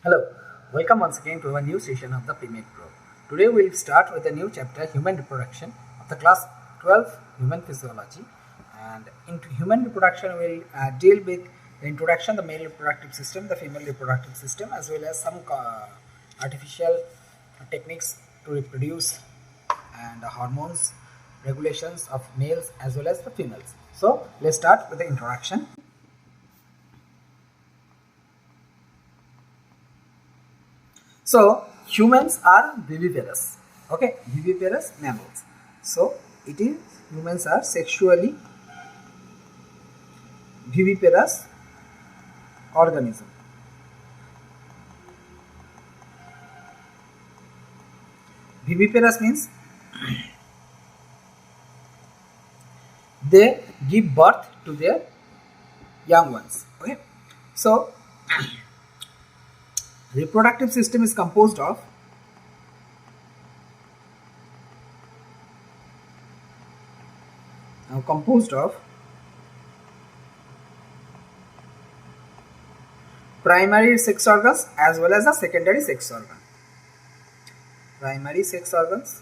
Hello, welcome once again to our new session of the PMake Pro. Today we will start with a new chapter, Human Reproduction, of the class 12, Human Physiology. And in human reproduction, we will deal with the introduction, the male reproductive system, the female reproductive system, as well as some artificial techniques to reproduce and hormones, regulations of males as well as the females. So let's start with the introduction. So humans are viviparous, okay, viviparous mammals. So it is humans are sexually viviparous organism. Viviparous means they give birth to their young ones. Okay, so reproductive system is composed of primary sex organs as well as the secondary sex organ. Primary sex organs,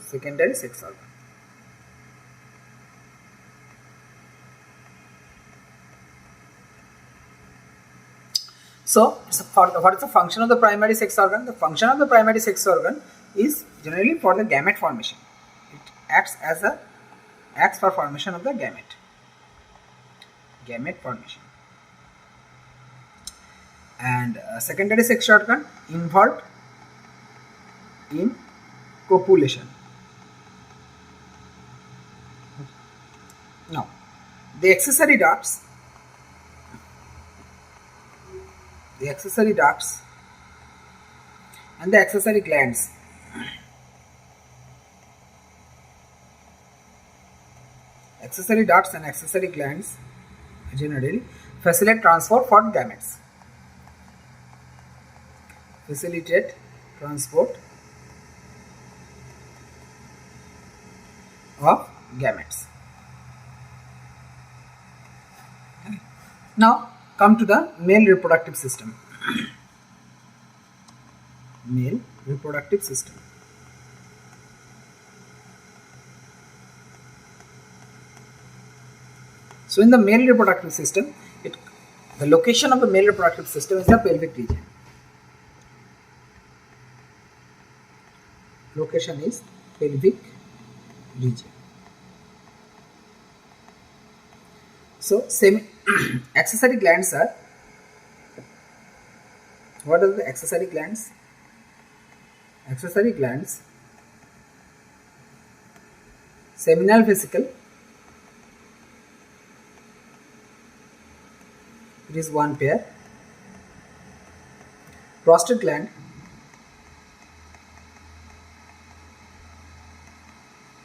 secondary sex organ. So what is the function of the primary sex organ? The function of the primary sex organ is generally for the gamete formation. It acts for formation of the gamete formation. And secondary sex organ involved in copulation. Now, the accessory ducts and the accessory glands generally facilitate transport for gametes. Facilitate transport of gametes. Okay. Now come to the male reproductive system. Male reproductive system. So in the male reproductive system, the location of the male reproductive system is the pelvic region. Location is pelvic region. So accessory glands are, what are the accessory glands? Accessory glands, seminal vesicle, it is one pair, prostate gland,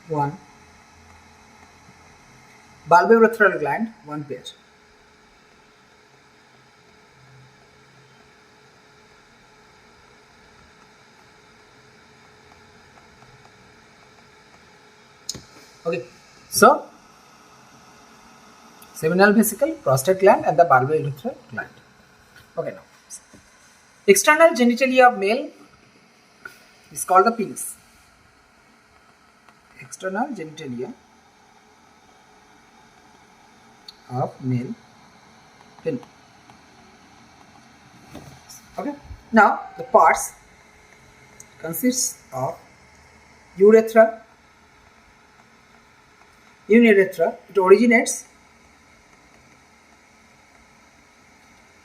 one, bulbourethral gland, one pair. Okay, so seminal vesicle, prostate gland and the bulbourethral gland. Okay, now external genitalia of male is called the penis. External genitalia of male penis. Okay, now the parts consists of urethra. In urethra, it originates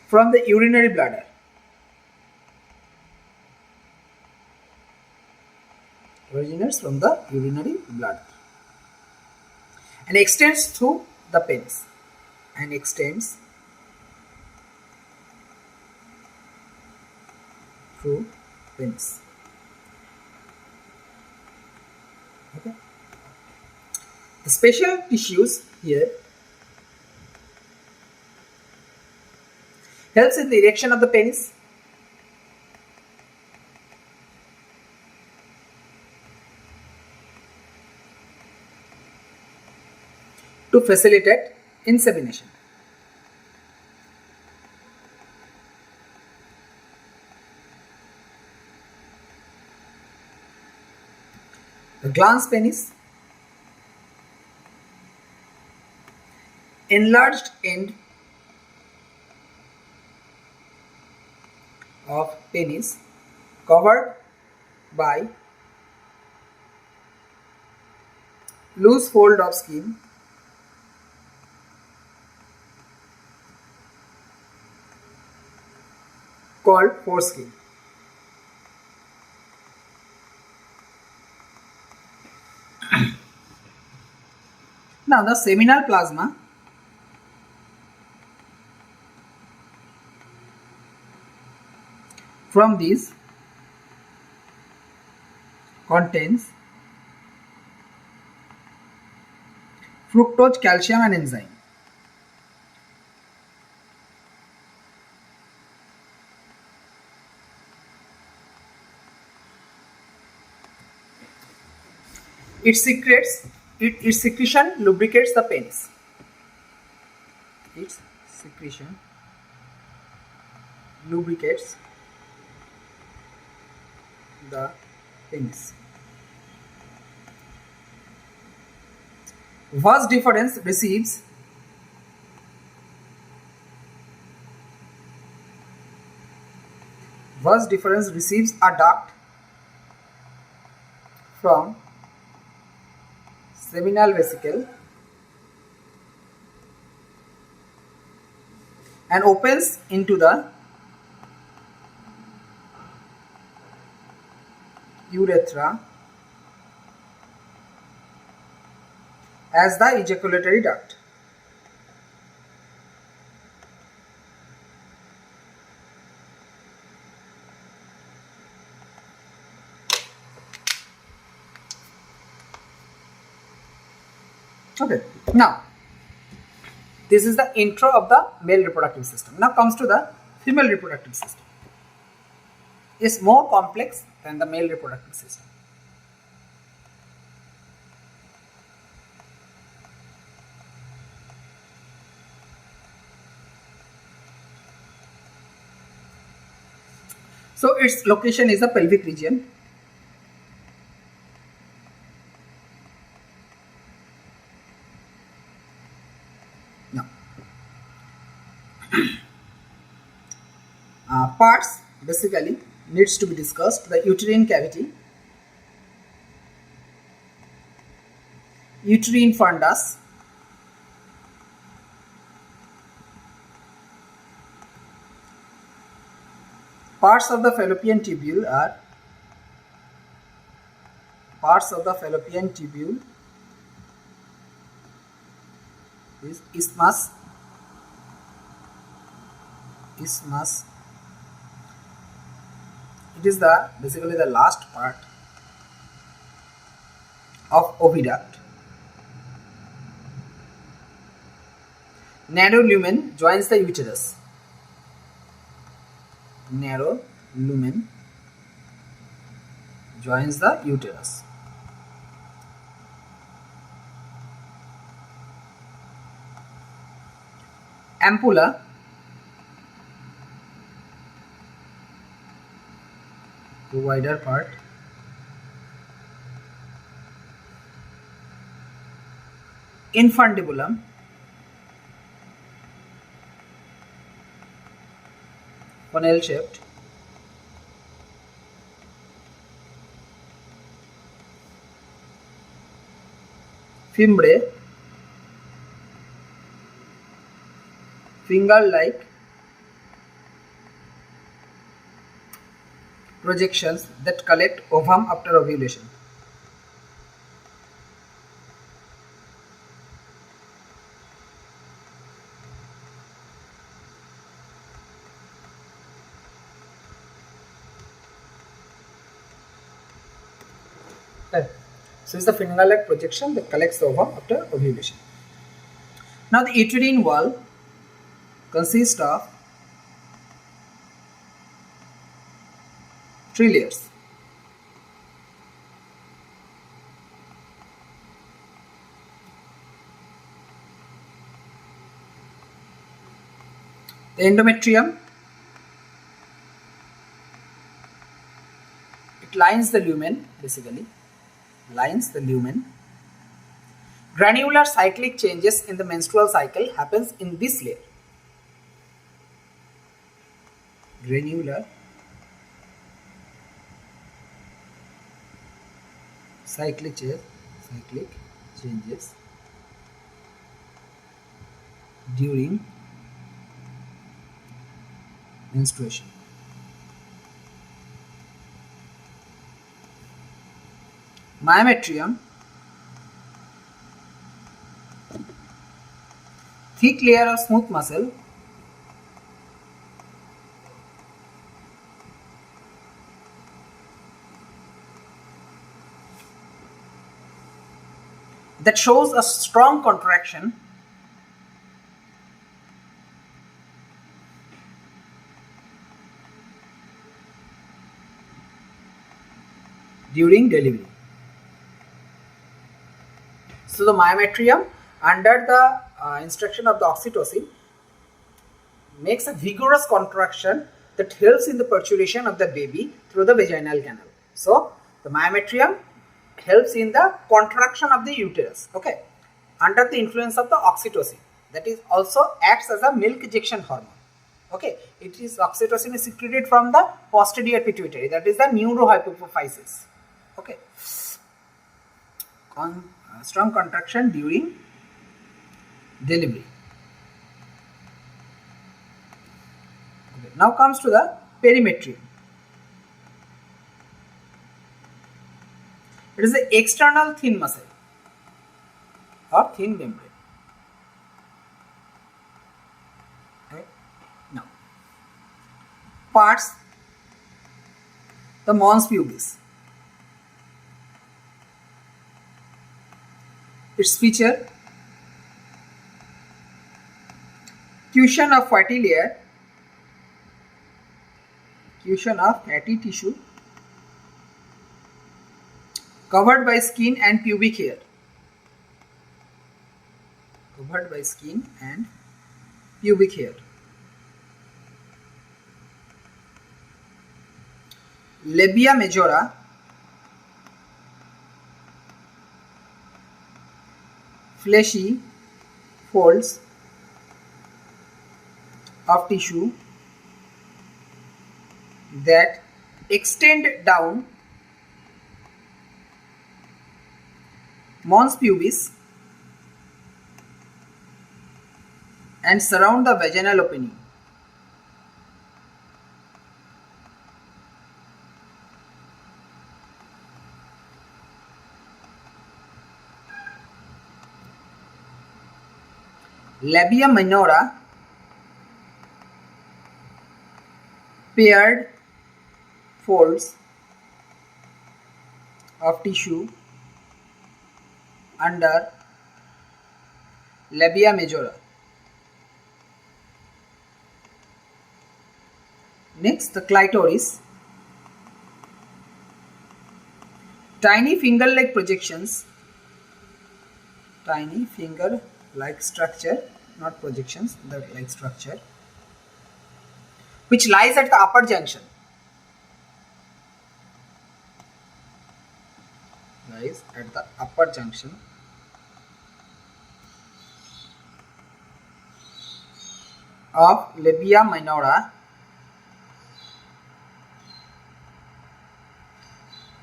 from the urinary bladder. Originates from the urinary bladder and extends through the penis and extends through penis. Okay. The special tissues here helps in the erection of the penis, to facilitate insemination. The glans penis, enlarged end of penis covered by loose fold of skin called foreskin. Now the seminal plasma from these contains fructose, calcium and enzyme. Its secretion lubricates the penis. Its secretion lubricates the penis. Vas deferens receives a duct from seminal vesicle and opens into the urethra as the ejaculatory duct. Okay, now this is the intro of the male reproductive system. Now comes to the female reproductive system. It's more complex than the male reproductive system. So its location is the pelvic region. Now, parts basically needs to be discussed: the uterine cavity, uterine fundus, parts of the fallopian tubule are is isthmus. It is basically the last part of oviduct. Narrow lumen joins the uterus. Narrow lumen joins the uterus. Ampulla the wider part. Infundibulum funnel shaped. Fimbriae finger-like projections that collect ovum after ovulation. Right. So it's the finger-like projection that collects the ovum after ovulation. Now the uterine wall consists of 3 layers. The endometrium, it lines the lumen basically. lines, the lumen. Granular cyclic changes in the menstrual cycle happens in this layer. Granular cyclic changes during menstruation. Myometrium, thick layer of smooth muscle that shows a strong contraction during delivery. So the myometrium, under the instruction of the oxytocin, makes a vigorous contraction that helps in the parturition of the baby through the vaginal canal. So the myometrium helps in the contraction of the uterus, okay, under the influence of the oxytocin, that is also acts as a milk ejection hormone. Okay, it is oxytocin is secreted from the posterior pituitary, that is the neurohypophysis. Okay, strong contraction during delivery. Okay. Now comes to the perimetrium. It is the external thin muscle or thin membrane. Okay. Now, parts the mons pubis. Its feature: cushion of fatty layer, cushion of fatty tissue covered by skin and pubic hair. Covered by skin and pubic hair. Labia majora, fleshy folds of tissue that extend down mons pubis and surround the vaginal opening. Labia minora, paired folds of tissue under labia majora. Next, the clitoris. Tiny finger-like projections, tiny finger-like structure, not projections, the like structure, which lies at the upper junction. Lies at the upper junction of labia minora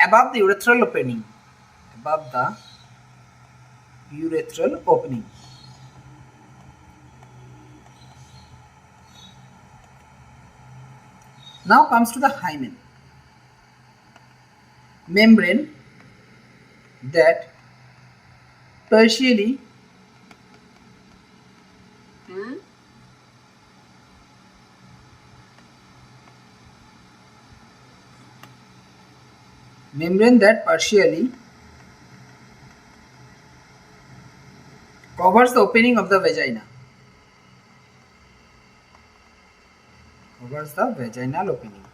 above the urethral opening. Above the urethral opening. Now comes to the hymen. Membrane that partially covers the opening of the vagina. Covers the vaginal opening.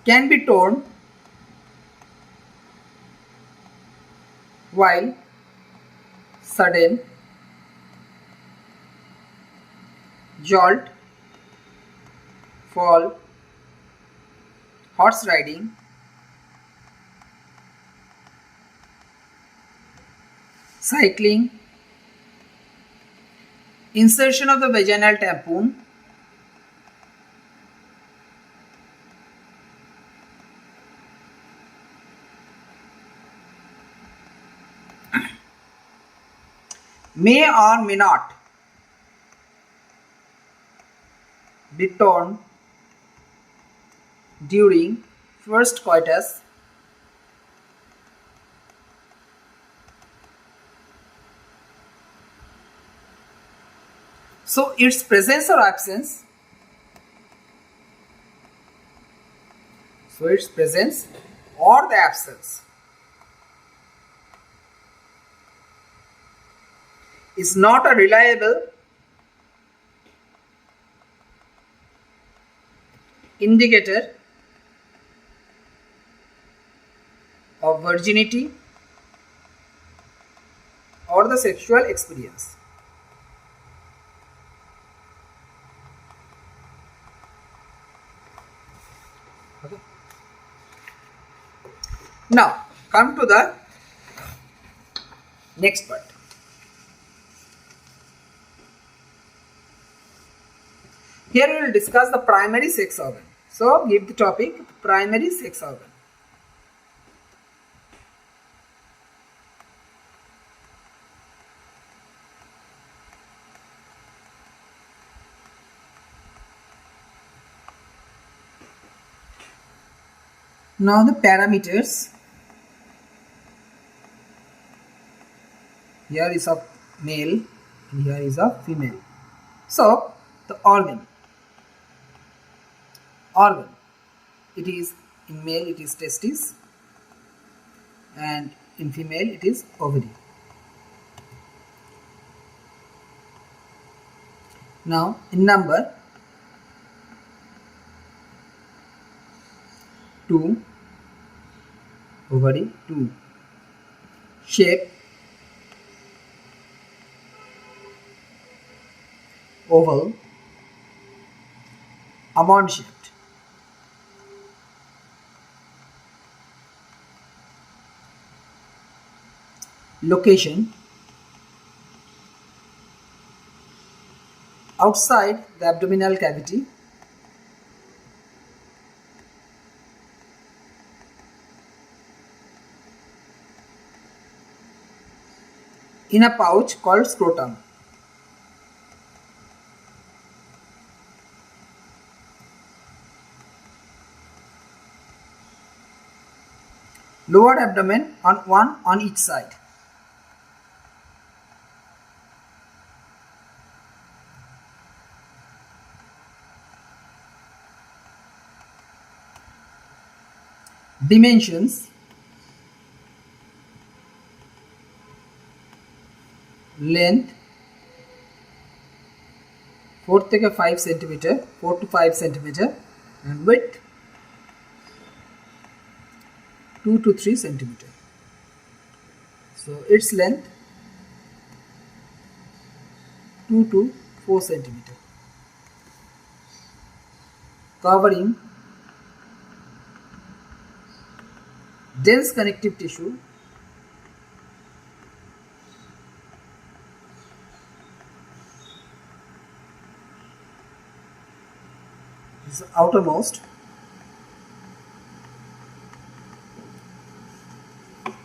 Can be torn while sudden, jolt, fall, horse riding, cycling, insertion of the vaginal tampon, may or may not be torn during first coitus, so its presence or absence, or the absence is not a reliable indicator of virginity or the sexual experience. Okay. Now come to the next part. Here we will discuss the primary sex organ. So give the topic primary sex organ. Now the parameters. Here is of male and here is of female. So the organ, it is in male it is testis and in female it is ovary. Now in number 2, ovary 2, shape oval, almond shaped. Location outside the abdominal cavity, in a pouch called scrotum. Lower abdomen on each side. Dimensions: length 4 থেকে 5 cm, 4 to 5 cm, and width 2 to 3 cm. So its length 2 to 4 cm. Covering dense connective tissue, this is outermost,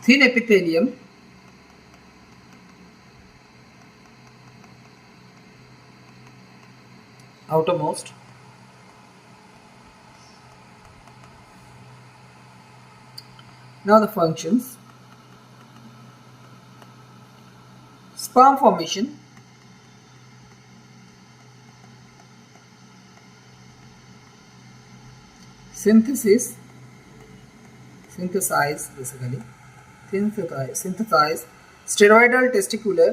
thin epithelium, outermost, now the functions: sperm formation, synthesize steroidal testicular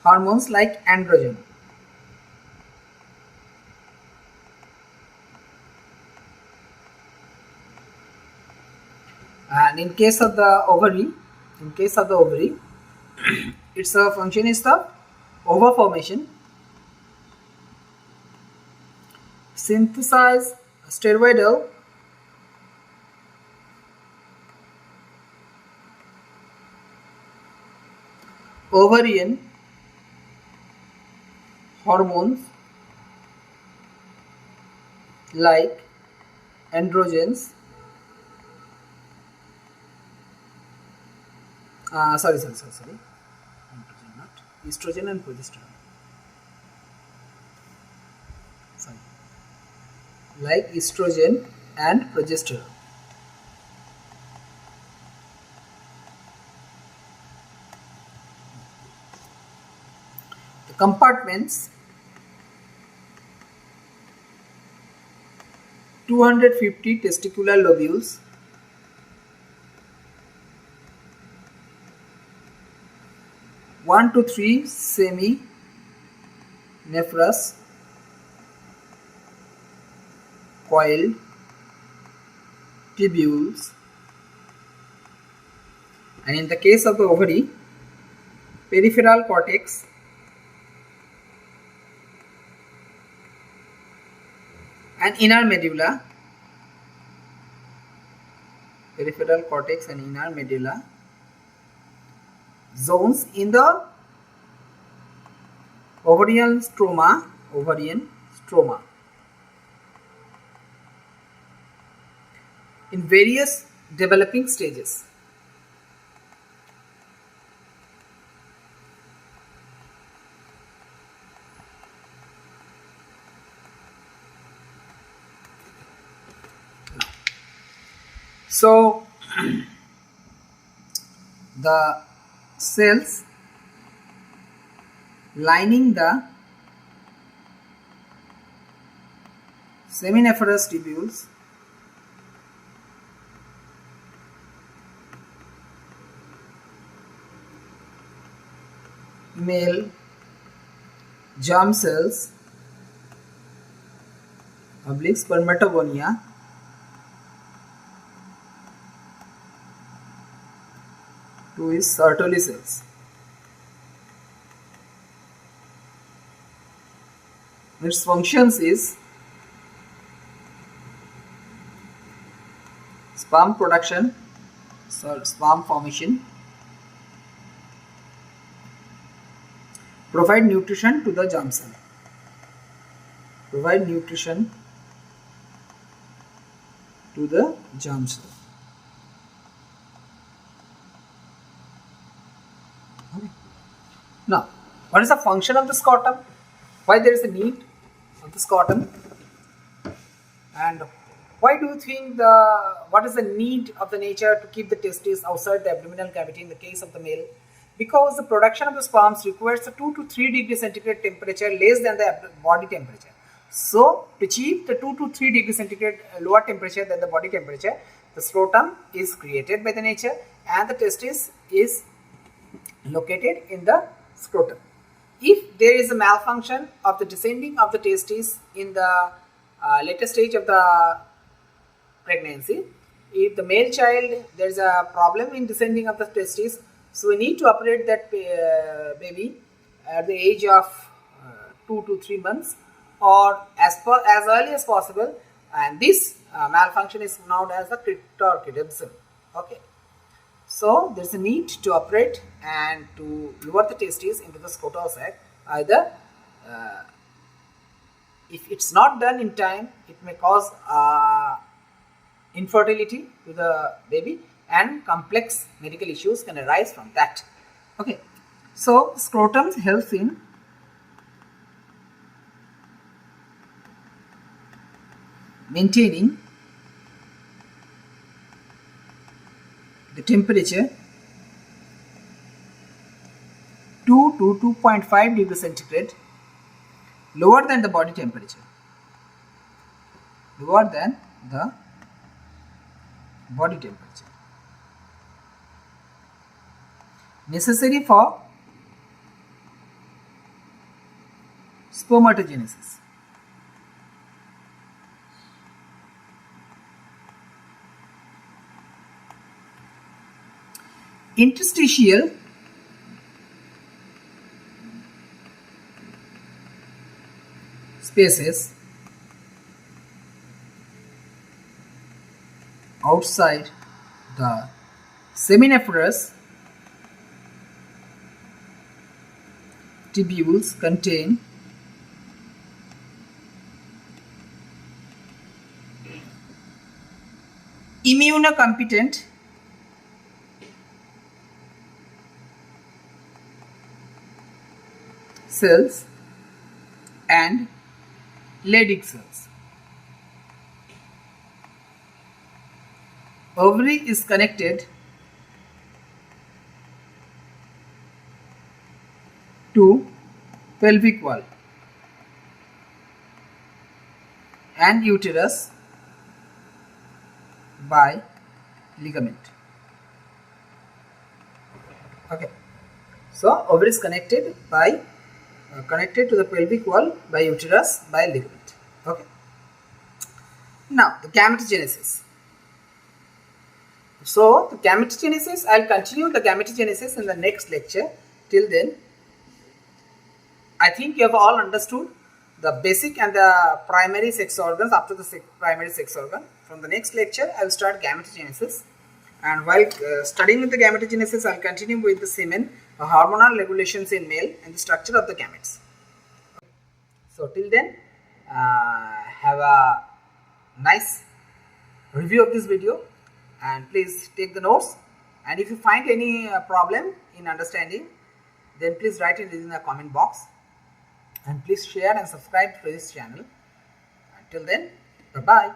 hormones like androgen. And in case of the ovary, its function is the Ova formation, synthesize steroidal ovarian hormones like androgens, sorry, androgen, not estrogen and progesterone, sorry, like estrogen and progesterone. The compartments: 250 testicular lobules, 1 to 3 semi-nephros, coiled tubules, and in the case of the ovary, peripheral cortex, and inner medulla, peripheral cortex and inner medulla zones in the ovarian stroma in various developing stages. So the cells lining the seminiferous tubules male germ cells oblique spermatogonia to is Sertoli cells. Its functions is sperm production, sperm formation, provide nutrition to the germ cell, provide nutrition to the germ cell. Okay. Now, what is the function of the scrotum? Why there is a need of the scrotum? And why do you think what is the need of the nature to keep the testes outside the abdominal cavity in the case of the male? Because the production of the sperms requires a 2 to 3 degrees centigrade temperature less than the body temperature. So, to achieve the 2 to 3 degrees centigrade lower temperature than the body temperature, the scrotum is created by the nature and the testis is located in the scrotum. If there is a malfunction of the descending of the testes in the later stage of the pregnancy, if the male child there is a problem in descending of the testes, so we need to operate that baby at the age of 2 to 3 months or as early as possible, and this malfunction is known as the cryptorchidism. Okay. So there is a need to operate and to lower the testes into the scrotal sac. Either if it's not done in time, it may cause infertility to the baby and complex medical issues can arise from that. Okay, so scrotum helps in maintaining the temperature 2 to 2.5 degrees centigrade lower than the body temperature, lower than the body temperature, necessary for spermatogenesis. Interstitial spaces outside the seminiferous tubules contain immunocompetent cells and Leydig cells. Ovary is connected to pelvic wall and uterus by ligament. Okay, so ovary is connected to the pelvic wall by uterus by ligament. Okay, now the gametogenesis. So the gametogenesis, I'll continue the gametogenesis in the next lecture. Till then, I think you have all understood the basic and the primary sex organs up to the primary sex organ. From the next lecture, I will start gametogenesis, and while studying with the gametogenesis, I will continue with the semen, hormonal regulations in male, and the structure of the gametes. So till then, have a nice review of this video, and please take the notes, and if you find any problem in understanding, then please write it in the comment box, and please share and subscribe to this channel. Until then, bye bye.